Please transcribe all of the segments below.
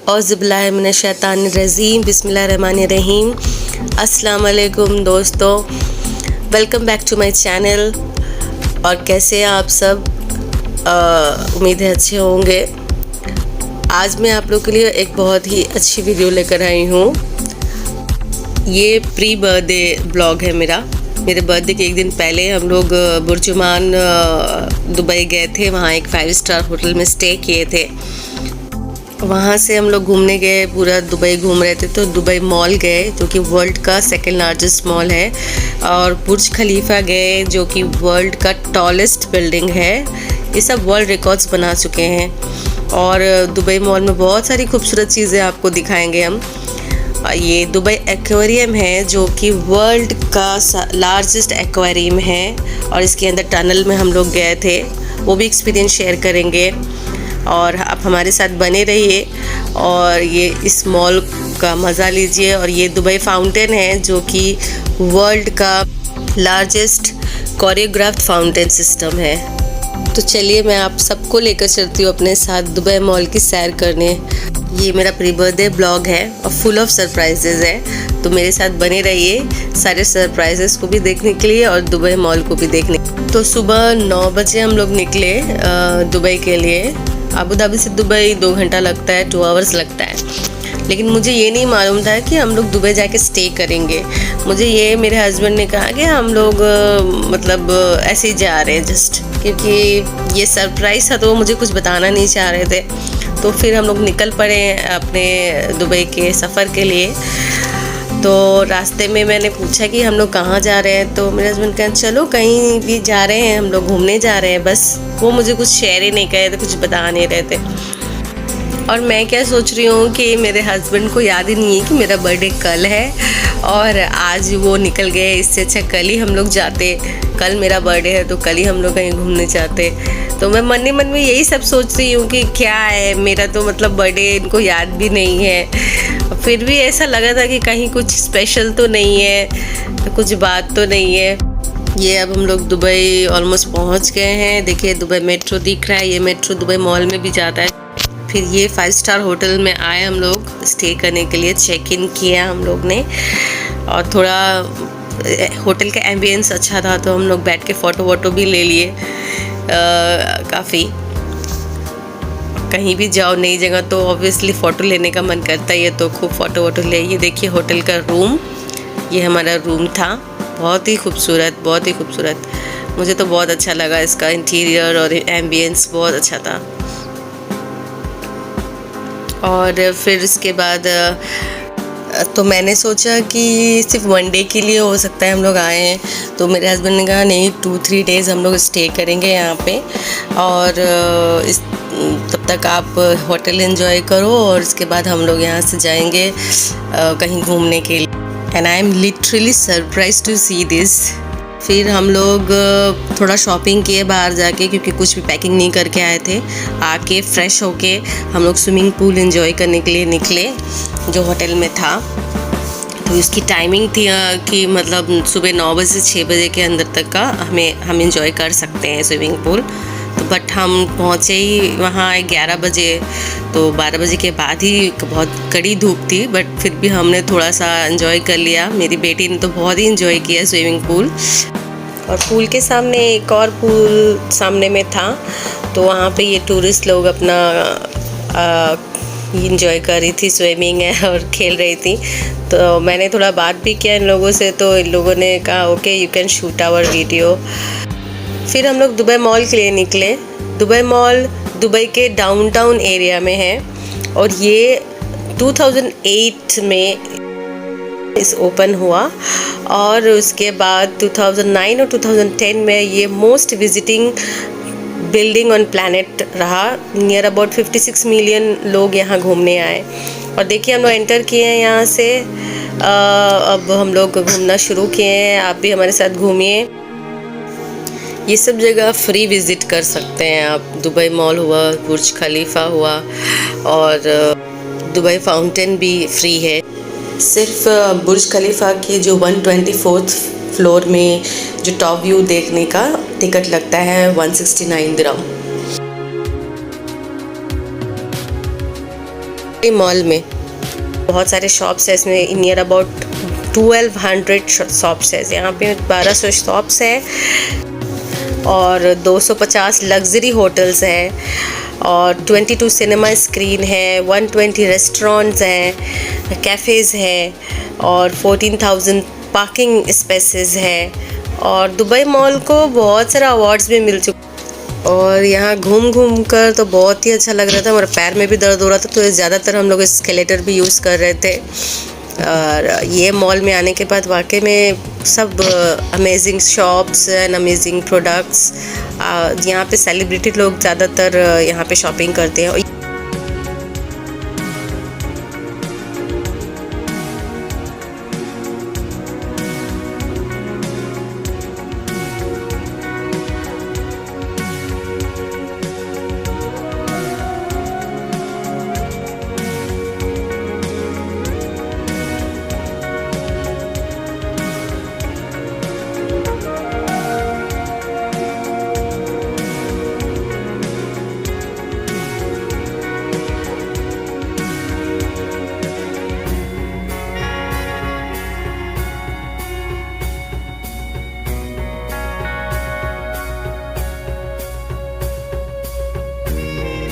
औज़ुबिल्लाहिमिनश्शैतानिर्रजीम बिस्मिल्लाहिर्रहमानिर्रहीम। अस्सलाम वालेकुम दोस्तों, welcome back to my channel. और कैसे हैं आप सब? उम्मीद है अच्छे होंगे। आज मैं आप लोग के लिए एक बहुत ही अच्छी वीडियो लेकर आई हूँ। ये प्री बर्थडे ब्लॉग है मेरे बर्थडे के एक दिन पहले हम लोग बुर्जुमान दुबई गए थे। वहाँ एक 5 स्टार होटल में स्टे किए थे। वहाँ से हम लोग घूमने गए, पूरा दुबई घूम रहे थे। तो दुबई मॉल गए जो कि वर्ल्ड का सेकंड लार्जेस्ट मॉल है, और बुर्ज खलीफा गए जो कि वर्ल्ड का टॉलेस्ट बिल्डिंग है। ये सब वर्ल्ड रिकॉर्ड्स बना चुके हैं। और दुबई मॉल में बहुत सारी खूबसूरत चीज़ें आपको दिखाएंगे हम। ये दुबई एक्वेरियम है जो कि वर्ल्ड का लार्जेस्ट एक्वेरियम है, और इसके अंदर टनल में हम लोग गए थे। वो भी एक्सपीरियंस शेयर करेंगे, और आप हमारे साथ बने रहिए और ये इस मॉल का मज़ा लीजिए। और ये दुबई फाउंटेन है जो कि वर्ल्ड का लार्जेस्ट कोरियोग्राफ्ड फाउंटेन सिस्टम है। तो चलिए मैं आप सबको लेकर चलती हूँ अपने साथ दुबई मॉल की सैर करने। ये मेरा प्री बर्थडे ब्लॉग है और फुल ऑफ सरप्राइजेज़ है, तो मेरे साथ बने रहिए सारे सरप्राइजेज़ को भी देखने के लिए और दुबई मॉल को भी देखने। तो सुबह 9 बजे हम लोग निकले दुबई के लिए। अबू धाबी से दुबई 2 घंटा लगता है, 2 आवर्स लगता है। लेकिन मुझे ये नहीं मालूम था कि हम लोग दुबई जाके स्टे करेंगे। मुझे ये मेरे हस्बैंड ने कहा कि हम लोग मतलब ऐसे ही जा रहे हैं जस्ट, क्योंकि ये सरप्राइज़ था तो वो मुझे कुछ बताना नहीं चाह रहे थे। तो फिर हम लोग निकल पड़े अपने दुबई के सफ़र के लिए। तो रास्ते में मैंने पूछा कि हम लोग कहाँ जा रहे हैं, तो मेरे हस्बैंड कहा चलो कहीं भी जा रहे हैं, हम लोग घूमने जा रहे हैं बस। वो मुझे कुछ शेयर ही नहीं करे थे, कुछ बता नहीं रहे थे। और मैं क्या सोच रही हूँ कि मेरे हस्बैंड को याद ही नहीं है कि मेरा बर्थडे कल है, और आज वो निकल गए। इससे अच्छा कल ही हम लोग जाते। कल मेरा बर्थडे है तो कल ही हम लोग कहीं घूमने जाते। तो मैं मन ही मन में यही सब सोच रही हूँ कि क्या है, मेरा तो मतलब बर्थडे इनको याद भी नहीं है। फिर भी ऐसा लगा था कि कहीं कुछ स्पेशल तो नहीं है, कुछ बात तो नहीं है। ये अब हम लोग दुबई ऑलमोस्ट पहुँच गए हैं। देखिए दुबई मेट्रो दिख रहा है, ये मेट्रो दुबई मॉल में भी जाता है। फिर ये 5 स्टार होटल में आए हम लोग स्टे करने के लिए, चेक इन किया हम लोग ने। और थोड़ा होटल का एम्बियंस अच्छा था तो हम लोग बैठ के फ़ोटो वोटो भी ले लिए। काफ़ी कहीं भी जाओ नई जगह तो ऑब्वियसली फ़ोटो लेने का मन करता ही है, तो खूब फ़ोटो वोटो ले। ये देखिए होटल का रूम, ये हमारा रूम था। बहुत ही खूबसूरत, बहुत ही खूबसूरत। मुझे तो बहुत अच्छा लगा, इसका इंटीरियर और एम्बियंस बहुत अच्छा था। और फिर इसके बाद तो मैंने सोचा कि सिर्फ 1 डे के लिए हो सकता है हम लोग आए हैं। तो मेरे हस्बैंड ने कहा नहीं, 2-3 डेज़ हम लोग स्टे करेंगे यहाँ पे, और तब तक आप होटल एंजॉय करो, और इसके बाद हम लोग यहाँ से जाएंगे कहीं घूमने के लिए। And I am literally surprise to see this. फिर हम लोग थोड़ा शॉपिंग किए बाहर जाके, क्योंकि कुछ भी पैकिंग नहीं करके आए थे। आके फ्रेश होके हम लोग स्विमिंग पूल एंजॉय करने के लिए निकले जो होटल में था। तो इसकी टाइमिंग थी कि मतलब सुबह 9 बजे से 6 बजे के अंदर तक का हम एंजॉय कर सकते हैं स्विमिंग पूल। तो बट हम पहुँचे ही वहाँ 11 बजे, तो 12 बजे के बाद ही बहुत कड़ी धूप थी। बट फिर भी हमने थोड़ा सा एंजॉय कर लिया। मेरी बेटी ने तो बहुत ही एंजॉय किया स्विमिंग पूल। और पूल के सामने एक और पूल सामने में था, तो वहाँ पे ये टूरिस्ट लोग अपना एंजॉय कर रही थी, स्विमिंग है और खेल रही थी। तो मैंने थोड़ा बात भी किया इन लोगों से, तो इन लोगों ने कहा okay you can shoot our video. फिर हम लोग दुबई मॉल के लिए निकले। दुबई मॉल दुबई के डाउनटाउन एरिया में है, और ये 2008 में इस ओपन हुआ, और उसके बाद 2009 और 2010 में ये most visiting building on planet रहा। नियर अबाउट 56 मिलियन लोग यहाँ घूमने आए। और देखिए हम लोग एंटर किए हैं यहाँ से। अब हम लोग घूमना शुरू किए हैं, आप भी हमारे साथ घूमिए। ये सब जगह फ्री विज़िट कर सकते हैं आप। दुबई मॉल हुआ, बुर्ज खलीफा हुआ, और दुबई फाउंटेन भी फ्री है। सिर्फ बुर्ज खलीफा के जो 124th फ्लोर में जो टॉप व्यू देखने का टिकट लगता है 169 दिरहम। मॉल में बहुत सारे शॉप्स है, इसमें नियर अबाउट 1200 शॉप्स है। यहाँ पे 1200 शॉप्स है और 250 लग्जरी होटल्स हैं और 22 सिनेमा स्क्रीन है, 120 रेस्टोरेंट्स हैं, कैफ़ेज़ हैं और 14,000 पार्किंग स्पेसेस है। और दुबई मॉल को बहुत सारा अवार्ड्स भी मिल चुके और यहाँ घूम घूम कर तो बहुत ही अच्छा लग रहा था। हमारे पैर में भी दर्द हो रहा था, तो ज़्यादातर हम लोग एस्केलेटर भी यूज़ कर रहे थे। और ये मॉल में आने के बाद वाकई में सब amazing shops and amazing products. यहाँ पे सेलिब्रिटी लोग ज़्यादातर यहाँ पे शॉपिंग करते हैं।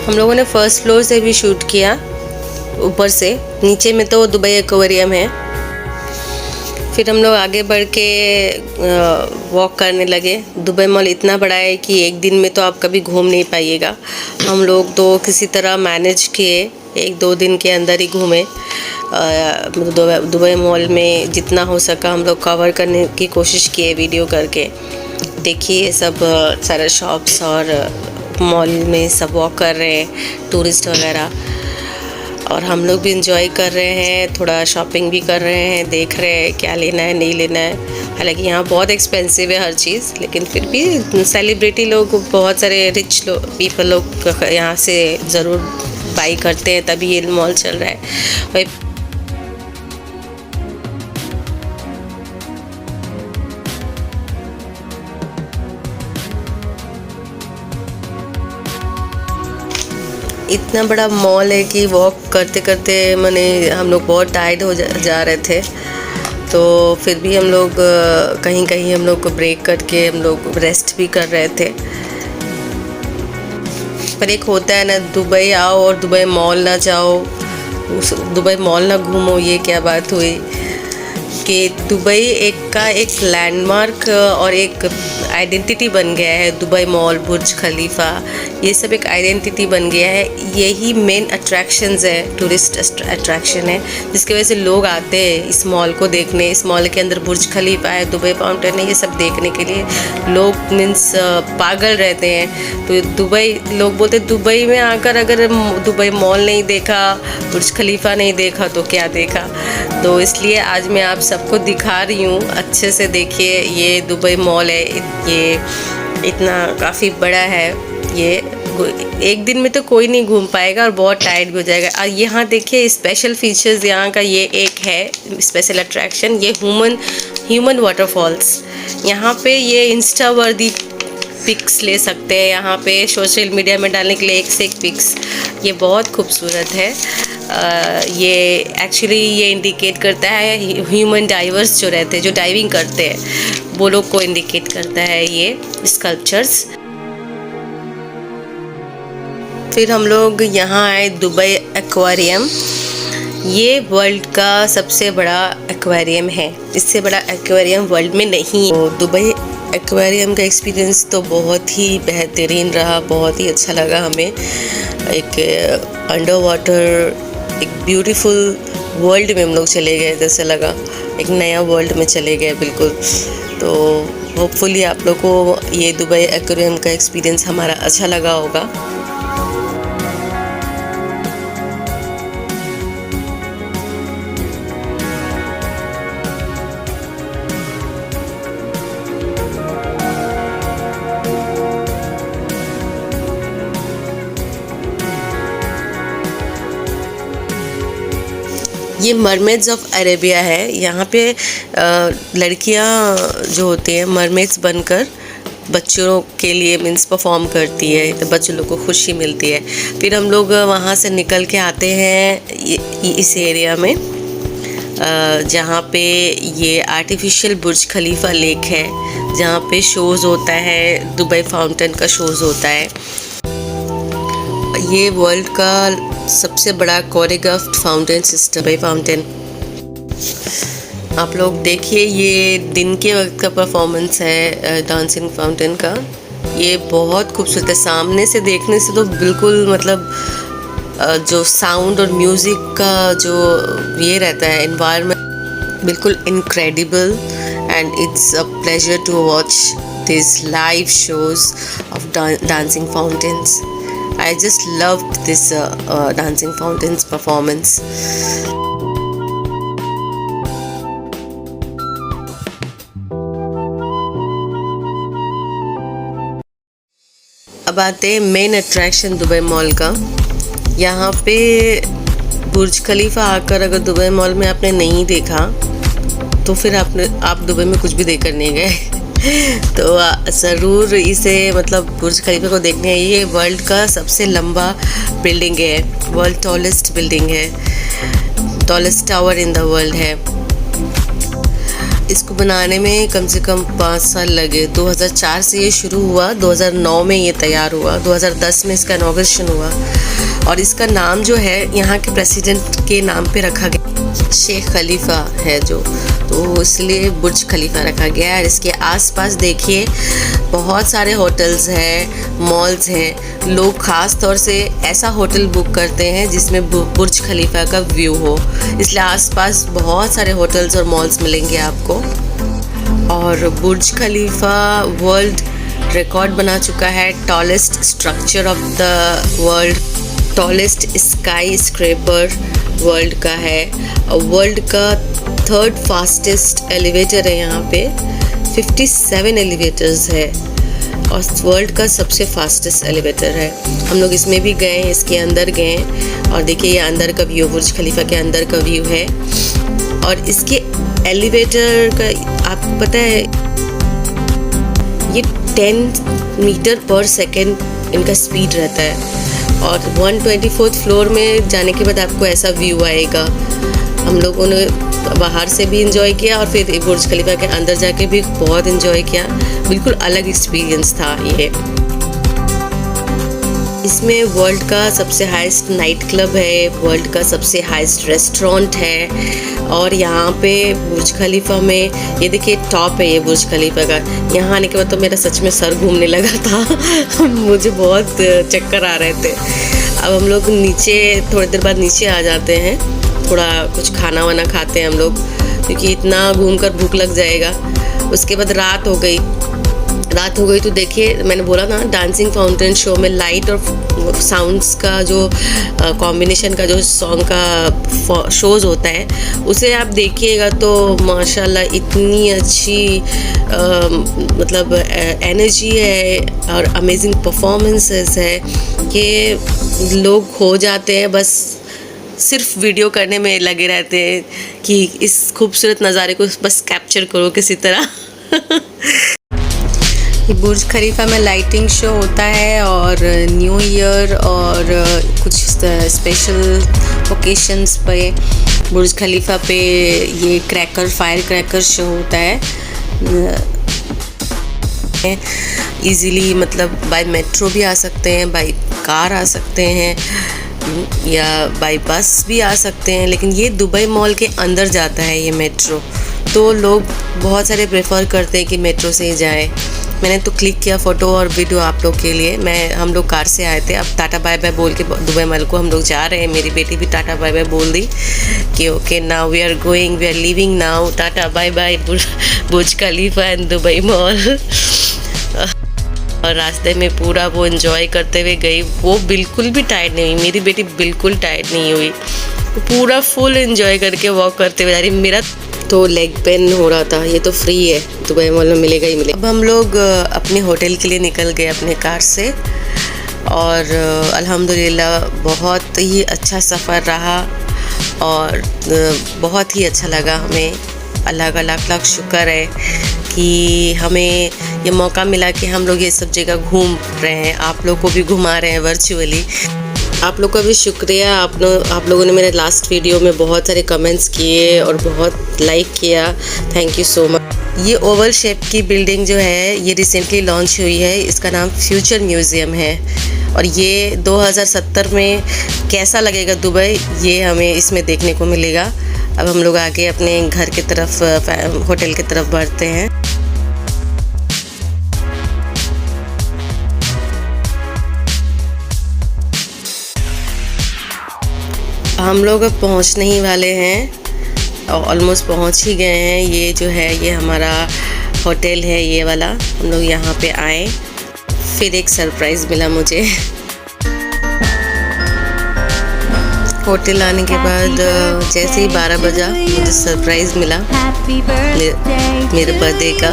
हम लोगों ने फर्स्ट फ्लोर से भी शूट किया, ऊपर से। नीचे में तो दुबई एक्वेरियम है। फिर हम लोग आगे बढ़ के वॉक करने लगे। दुबई मॉल इतना बड़ा है कि एक दिन में तो आप कभी घूम नहीं पाइएगा। हम लोग तो किसी तरह मैनेज किए, 1-2 दिन के अंदर ही घूमे। दुबई मॉल में जितना हो सका हम लोग कवर करने की कोशिश किए वीडियो करके। देखिए सब सारे शॉप्स और मॉल में सब वॉक कर रहे हैं टूरिस्ट वगैरह, और हम लोग भी इंजॉय कर रहे हैं, थोड़ा शॉपिंग भी कर रहे हैं, देख रहे हैं क्या लेना है नहीं लेना है। हालांकि यहाँ बहुत एक्सपेंसिव है हर चीज़, लेकिन फिर भी सेलिब्रिटी लोग, बहुत सारे रिच पीपल लोग यहाँ से ज़रूर बाई करते हैं, तभी ये मॉल चल रहा है। इतना बड़ा मॉल है कि वॉक करते करते मैंने हम लोग बहुत टायर्ड हो जा रहे थे, तो फिर भी हम लोग कहीं कहीं हम लोग को ब्रेक करके हम लोग रेस्ट भी कर रहे थे। पर एक होता है ना, दुबई आओ और दुबई मॉल ना जाओ, दुबई मॉल ना घूमो, ये क्या बात हुई कि दुबई एक लैंडमार्क और एक आइडेंटिटी बन गया है। दुबई मॉल, बुर्ज खलीफा, ये सब एक आइडेंटिटी बन गया है। यही मेन अट्रैक्शंस है, टूरिस्ट अट्रैक्शन है, जिसकी वजह से लोग आते हैं इस मॉल को देखने। इस मॉल के अंदर बुर्ज खलीफा है, दुबई फाउंटेन है, ये सब देखने के लिए लोग मीन्स पागल रहते हैं। तो दुबई, लोग बोलते दुबई में आकर अगर दुबई मॉल नहीं देखा, बुर्ज खलीफा नहीं देखा तो क्या देखा। तो इसलिए आज मैं आप सबको दिखा रही हूँ, अच्छे से देखिए। ये दुबई मॉल है, ये इतना काफ़ी बड़ा है। ये एक दिन में तो कोई नहीं घूम पाएगा और बहुत टायर्ड भी हो जाएगा। और यहाँ देखिए स्पेशल फीचर्स यहाँ का, ये एक है स्पेशल अट्रैक्शन, ये ह्यूमन वाटरफॉल्स। यहाँ पे ये इंस्टा वर्दी पिक्स ले सकते हैं, यहाँ पे सोशल मीडिया में डालने के लिए एक से एक पिक्स। ये बहुत खूबसूरत है। ये एक्चुअली ये इंडिकेट करता है ह्यूमन डाइवर्स जो रहते हैं, जो डाइविंग करते हैं, वो लोग को इंडिकेट करता है ये स्कल्पचर्स। फिर हम लोग यहाँ आए दुबई एक्वेरियम। ये वर्ल्ड का सबसे बड़ा एक्वेरियम है, इससे बड़ा एक्वेरियम वर्ल्ड में नहीं। तो दुबई एक्वेरियम का एक्सपीरियंस तो बहुत ही बेहतरीन रहा, बहुत ही अच्छा लगा हमें। एक अंडर वाटर एक ब्यूटीफुल वर्ल्ड में हम लोग चले गए, जैसे लगा एक नया वर्ल्ड में चले गए बिल्कुल। तो होपफुली आप लोग को ये दुबई एक्वेरियम का एक्सपीरियंस हमारा अच्छा लगा होगा। ये मरमेड्स ऑफ अरेबिया है। यहाँ पे लड़कियाँ जो होती हैं मरमेड्स बनकर बच्चों के लिए मीन्स परफॉर्म करती है, तो बच्चों लोग को खुशी मिलती है। फिर हम लोग वहाँ से निकल के आते हैं इस एरिया में जहाँ पे ये आर्टिफिशियल बुर्ज खलीफा लेक है, जहाँ पे शोज़ होता है, दुबई फाउंटेन का शोज़ होता है। ये वर्ल्ड का सबसे बड़ा कोरियोग्राफ्ड फाउंटेन सिस्टम है फाउंटेन। आप लोग देखिए, ये दिन के वक्त का परफॉर्मेंस है डांसिंग फाउंटेन का। ये बहुत खूबसूरत है, सामने से देखने से तो बिल्कुल मतलब जो साउंड और म्यूज़िक का जो ये रहता है एनवायरनमेंट, बिल्कुल incredible, and it's a pleasure to watch this live shows of dancing fountains. I just loved this dancing fountains performance. अब आते हैं मेन अट्रैक्शन दुबई मॉल का। यहाँ पे बुर्ज खलीफा आकर अगर दुबई मॉल में आपने नहीं देखा तो फिर आप दुबई में कुछ भी देखकर नहीं गए। तो ज़रूर इसे मतलब बुर्ज खलीफा को देखने आइए। ये वर्ल्ड का सबसे लंबा बिल्डिंग है, वर्ल्ड टॉलेस्ट बिल्डिंग है, tallest tower in the world है। इसको बनाने में कम से कम 5 साल लगे। 2004 से ये शुरू हुआ, 2009 में ये तैयार हुआ, 2010 में इसका इनॉग्रेशन हुआ, और इसका नाम जो है यहाँ के प्रेसिडेंट के नाम पे रखा गया, शेख खलीफा है जो, तो इसलिए बुर्ज खलीफा रखा गया है। इसके आसपास देखिए बहुत सारे होटल्स हैं, मॉल्स हैं। लोग ख़ास तौर से ऐसा होटल बुक करते हैं जिसमें बुर्ज खलीफा का व्यू हो, इसलिए आसपास बहुत सारे होटल्स और मॉल्स मिलेंगे आपको। और बुर्ज खलीफा वर्ल्ड रिकॉर्ड बना चुका है, tallest structure of the world, tallest sky scraper world का है, और वर्ल्ड का 3rd फास्टेस्ट एलिवेटर है। यहाँ पे 57 एलिवेटर्स है और वर्ल्ड का सबसे फास्टेस्ट एलिवेटर है। हम लोग इसमें भी गए, इसके अंदर गए, और देखिए ये अंदर का व्यू, बुर्ज खलीफा के अंदर का व्यू है। और इसके एलिवेटर का आपको पता है ये 10 मीटर पर सेकेंड इनका स्पीड रहता है, और 124th फ्लोर में जाने के बाद आपको ऐसा व्यू आएगा। हम लोगों ने बाहर से भी इंजॉय किया और फिर बुर्ज खलीफा के अंदर जाके भी बहुत इंजॉय किया। बिल्कुल अलग एक्सपीरियंस था ये। इसमें वर्ल्ड का सबसे हाईएस्ट नाइट क्लब है, वर्ल्ड का सबसे हाईएस्ट रेस्टोरेंट है, और यहाँ पे बुर्ज खलीफा में ये देखिए टॉप है ये बुर्ज खलीफा का। यहाँ आने के बाद तो मेरा सच में सर घूमने लगा था मुझे बहुत चक्कर आ रहे थे। अब हम लोग नीचे थोड़ी देर बाद नीचे आ जाते हैं, थोड़ा कुछ खाना वाना खाते हैं हम लोग, क्योंकि इतना घूमकर भूख लग जाएगा। उसके बाद रात हो गई तो देखिए मैंने बोला ना डांसिंग फाउंटेन शो में लाइट और साउंड्स का जो कॉम्बिनेशन का जो सॉन्ग का शोज़ होता है उसे आप देखिएगा तो माशाल्लाह इतनी अच्छी मतलब एनर्जी है और अमेजिंग परफॉर्मेंसेस है कि लोग खो जाते हैं, बस सिर्फ वीडियो करने में लगे रहते हैं कि इस खूबसूरत नज़ारे को बस कैप्चर करो किसी तरह। बुर्ज खलीफा में लाइटिंग शो होता है और न्यू ईयर और कुछ स्पेशल ओकेशंस पे बुर्ज खलीफा पे ये फायर क्रैकर शो होता है। इजीली मतलब बाय मेट्रो भी आ सकते हैं, बाय कार आ सकते हैं, या बाय बस भी आ सकते हैं, लेकिन ये दुबई मॉल के अंदर जाता है ये मेट्रो, तो लोग बहुत सारे प्रेफर करते हैं कि मेट्रो से ही जाएं। मैंने तो क्लिक किया फ़ोटो और वीडियो आप लोग के लिए। हम लोग कार से आए थे। अब टाटा बाय बाय बोल के दुबई मॉल को हम लोग जा रहे हैं। मेरी बेटी भी टाटा बाय बाय बोल दी कि okay now we are leaving now, tata bye bye Burj Khalifa and Dubai Mall. और रास्ते में पूरा वो एंजॉय करते हुए गई। वो बिल्कुल भी टायर्ड नहीं हुई, मेरी बेटी बिल्कुल टायर्ड नहीं हुई, पूरा फुल एंजॉय करके वॉक करते हुए जा रही। मेरा तो लेग पेन हो रहा था। ये तो फ्री है, दुबई मॉल में मिलेगा ही मिलेगा। अब हम लोग अपने होटल के लिए निकल गए अपने कार से, और अल्हम्दुलिल्लाह बहुत ही अच्छा सफ़र रहा और बहुत ही अच्छा लगा हमें। अल्लाह का लाख लाख शुक्र है कि हमें ये मौका मिला कि हम लोग ये सब जगह घूम रहे हैं, आप लोग को भी घुमा रहे हैं वर्चुअली। आप लोग का भी शुक्रिया, आप लोगों ने मेरे लास्ट वीडियो में बहुत सारे कमेंट्स किए और बहुत लाइक किया, थैंक यू सो मच। ये ओवल शेप की बिल्डिंग जो है ये रिसेंटली लॉन्च हुई है, इसका नाम फ्यूचर म्यूज़ियम है और ये 2070 में कैसा लगेगा दुबई ये हमें इसमें देखने को मिलेगा। अब हम लोग आगे अपने घर की तरफ, होटल की तरफ बढ़ते हैं। हम लोग अब पहुंचने ही वाले हैं, ऑलमोस्ट पहुंच ही गए हैं। ये जो है ये हमारा होटल है, ये वाला। हम लोग यहाँ पे आए, फिर एक सरप्राइज़ मिला मुझे। होटल आने के बाद जैसे ही 12 बजा मुझे सरप्राइज़ मिला मेरे बर्थडे का।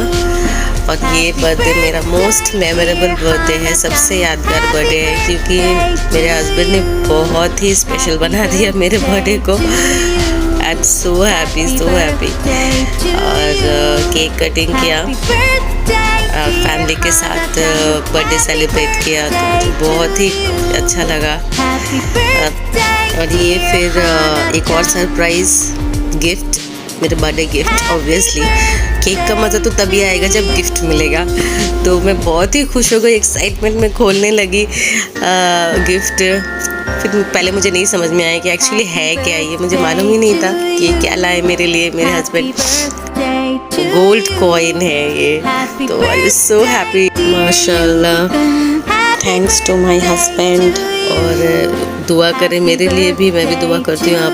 और ये बर्थडे मेरा मोस्ट मेमोरेबल बर्थडे है, सबसे यादगार बर्थडे है, क्योंकि मेरे हस्बैंड ने बहुत ही स्पेशल बना दिया मेरे बर्थडे को। I am so happy, so happy. और केक कटिंग किया, फैमिली के साथ बर्थडे सेलिब्रेट किया, तो मुझे बहुत ही अच्छा लगा। और ये फिर एक और सरप्राइज़ गिफ्ट, मेरे बर्थडे गिफ्ट। ऑब्वियसली केक का मज़ा तो तभी आएगा जब गिफ्ट मिलेगा, तो मैं बहुत ही खुश हो गई, एक्साइटमेंट में खोलने लगी गिफ्ट। फिर पहले मुझे नहीं समझ में आया कि एक्चुअली है क्या, ये मुझे मालूम ही नहीं था कि क्या लाए मेरे लिए मेरे हस्बैंड। गोल्ड कॉइन है ये, तो आई वाज सो हैप्पी, माशाल्लाह। Thanks to my husband. और दुआ करें मेरे लिए भी, मैं भी दुआ करती हूँ आप